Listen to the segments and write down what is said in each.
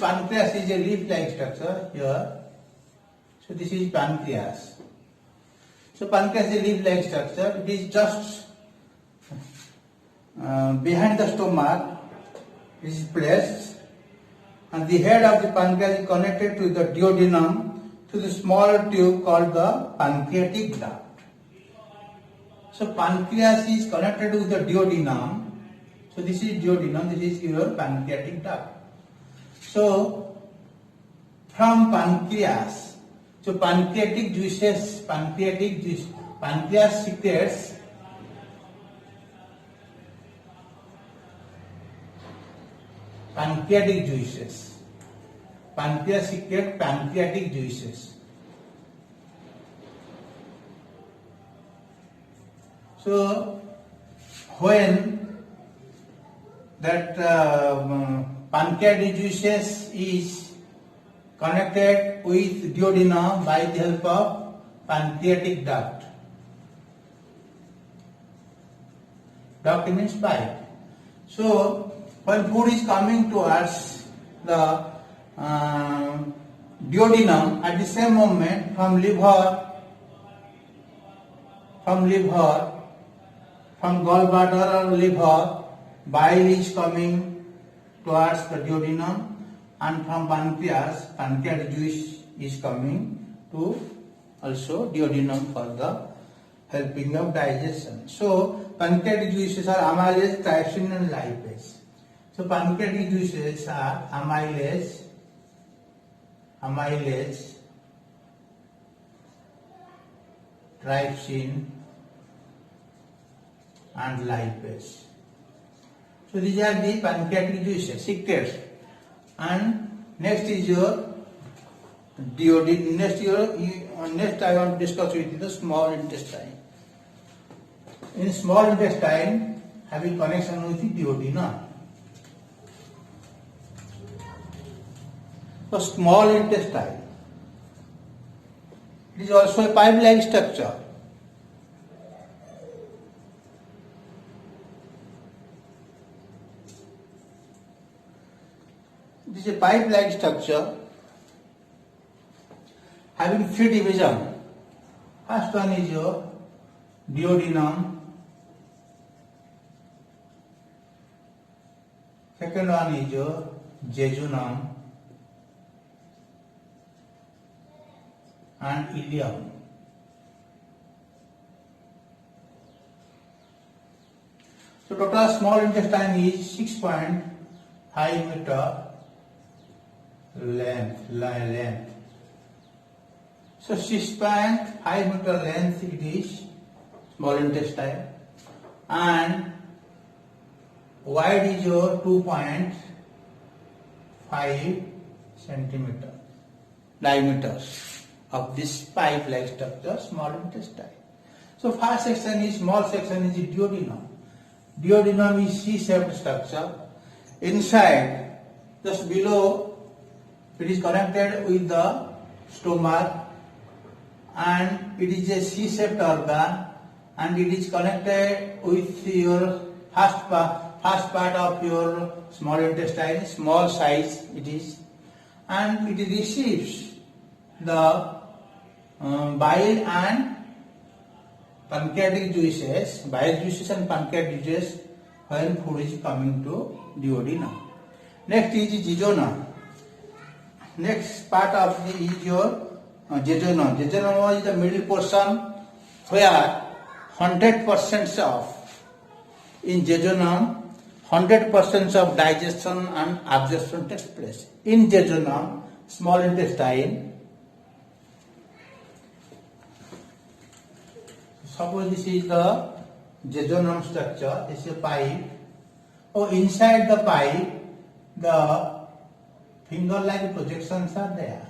pancreas is a leaf-like structure here. So this is pancreas. So pancreas is a leaf-like structure. It is just behind the stomach. It is placed, and the head of the pancreas is connected to the duodenum through the small tube called the pancreatic duct. So pancreas is connected with the duodenum. So this is duodenum. This is your pancreatic duct. So from pancreas, so pancreatic juices, pancreas secretes pancreatic juices. Pancreas secretes pancreatic juices. So when that pancreatic juices is connected with duodenum by the help of pancreatic duct. Duct means pipe. So when food is coming towards the duodenum, at the same moment from gallbladder or liver, bile is coming towards the duodenum, and from pancreas, pancreatic juice is coming to also duodenum for the helping of digestion. So pancreatic juices are amylase, trypsin and lipase. So pancreatic juices are amylase, trypsin and lipase. So these are the pancreatic juices, secrets. And next is your duodenum. Next I want to discuss with you the small intestine. In small intestine having connection with the duodenum. So small intestine, it is also a pipe-like structure. This is a pipe-like structure having three divisions. First one is your duodenum, second one is your jejunum and ileum. So total small intestine is 6.5 meter length. So 6.5 meter length it is, small intestine, and wide is your 2.5 centimeter diameters of this pipe-like structure, small intestine. So first section is, small section is the duodenum. Duodenum is C-shaped structure. Inside, just below, it is connected with the stomach, and it is a C-shaped organ, and it is connected with your first part of your small intestine, small size it is, and it receives the bile and pancreatic juices, bile juices and pancreatic juices when food is coming to duodenum. Next is jejunum. Next part of the is your jejunum. Jejunum is the middle portion where 100% of, in jejunum 100% of digestion and absorption takes place. In jejunum, small intestine, suppose this is the jejunum structure, this is a pipe. Inside the pipe, the finger-like projections are there.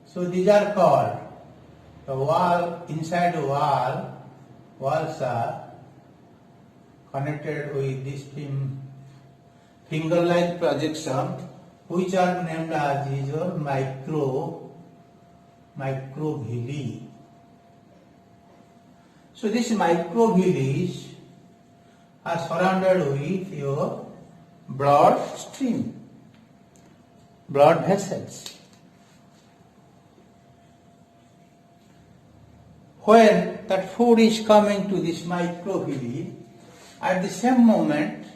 So these are called the wall. Inside the walls are connected with this finger-like projection, which are named as your microvilli. So these microvilli are surrounded with your blood stream. blood vessels. When that food is coming to this microvilli, at the same moment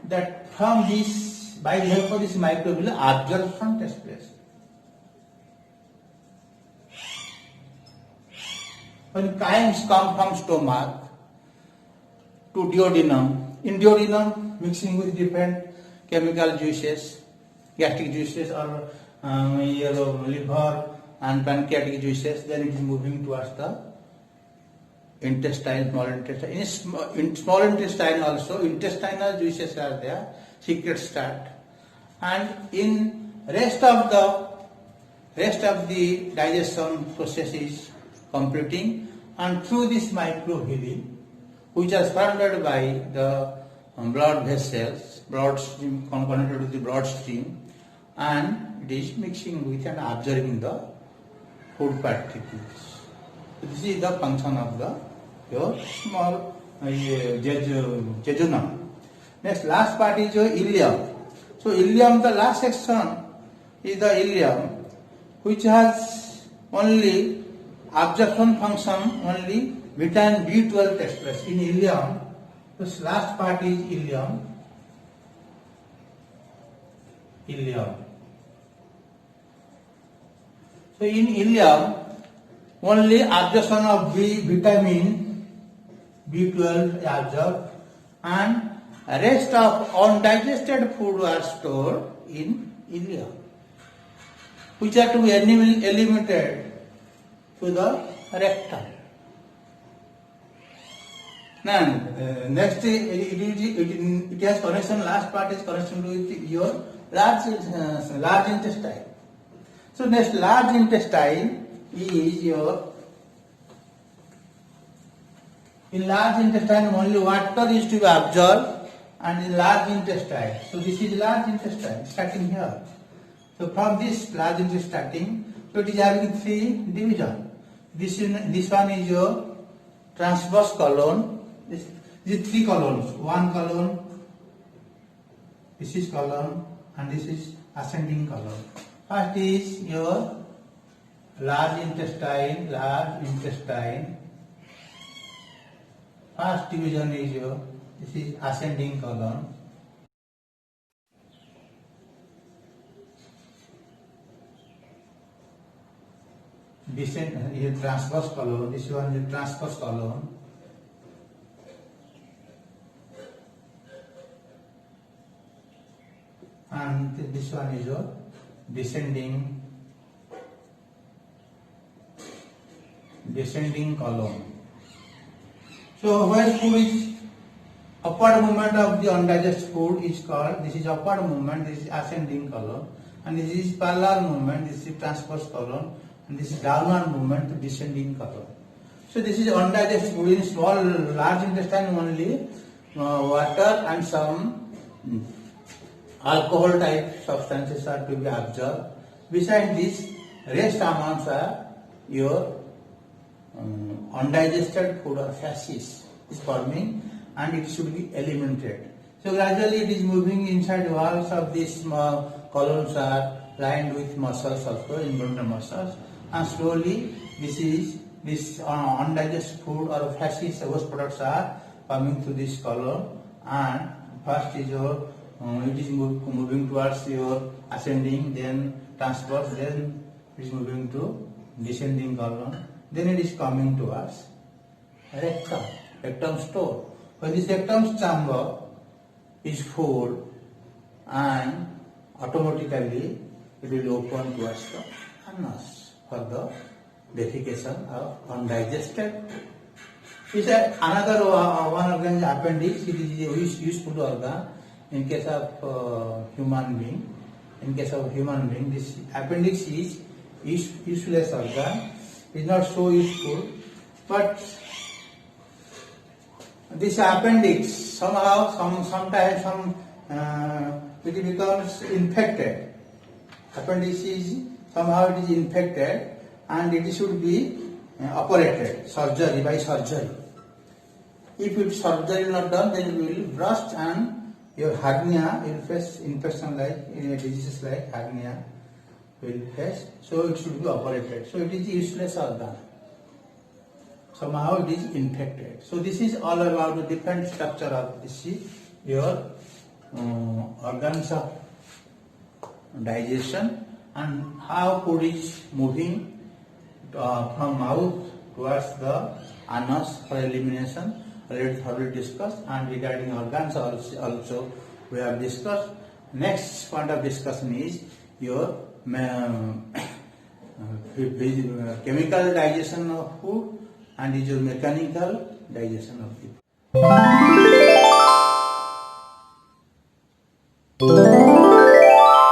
that from this, by the help of this microvilli, absorption takes place. When chymes come from stomach to duodenum, in duodenum mixing with different chemical juices, gastric juices or liver and pancreatic juices, then it is moving towards the intestine, small intestine. In small intestine also, intestinal juices are there, secret start. And in rest of the digestion process is completing, and through this microvilli, which are surrounded by the blood vessels, blood stream connected to the blood stream, and it is mixing with and absorbing the food particles. So this is the function of your small jejunum. Next, last part is your ileum. So ileum, the last section is the ileum, which has only absorption function, only vitamin B12 takes place. In ileum, this last part is ileum. So in ileum, only absorption of vitamin B12 is absorbed, and rest of undigested food are stored in ileum, which are to be eliminated to the rectum. Now, next it has connection. Last part is connection with your large intestine. So next, large intestine is your. In large intestine only water is to be absorbed, and in large intestine. So this is large intestine starting here. So from this large intestine starting, so it is having three divisions. This one is your transverse colon. This is three colons. One colon, this is colon, and this is ascending colon. First is your large intestine. First division is this is ascending colon. Descend is transverse colon. This one is transverse colon. And this one is your descending colon. So where food is upward movement of the undigested food is called, this is upward movement, this is ascending colon, and this is parallel movement, this is transverse colon, and this is downward movement to descending colon. So this is undigested food. In small, large intestine only water and some alcohol type substances are to be absorbed. Besides this, rest amounts are your undigested food or feces is forming, and it should be eliminated. So gradually it is moving inside the walls of these small colons are lined with muscles also, involuntary muscles, and slowly this undigested food or feces, those products are coming to this colon, and first is your it is moving towards your ascending, then transverse, then it is moving to descending colon, then it is coming towards rectum store. When this rectum chamber is full, and automatically it will open towards the anus for the defecation of undigested. This is another one organ is appendix. It is a useful organ in case of human being. In case of human being, this appendix is useless organ. Is not so useful, but this appendix somehow, sometimes it becomes infected. Appendix is somehow it is infected, and it should be operated by surgery. If it surgery not done, then it will burst and your hernia will face infection like diseases like hernia will face, so it should be operated. So it is useless organ. Somehow it is infected. So this is all about the different structure of this, your organs of digestion and how food is moving from mouth towards the anus for elimination. Already thoroughly discussed, and regarding organs also we have discussed. Next point of discussion is your chemical digestion of food and is your mechanical digestion of the food.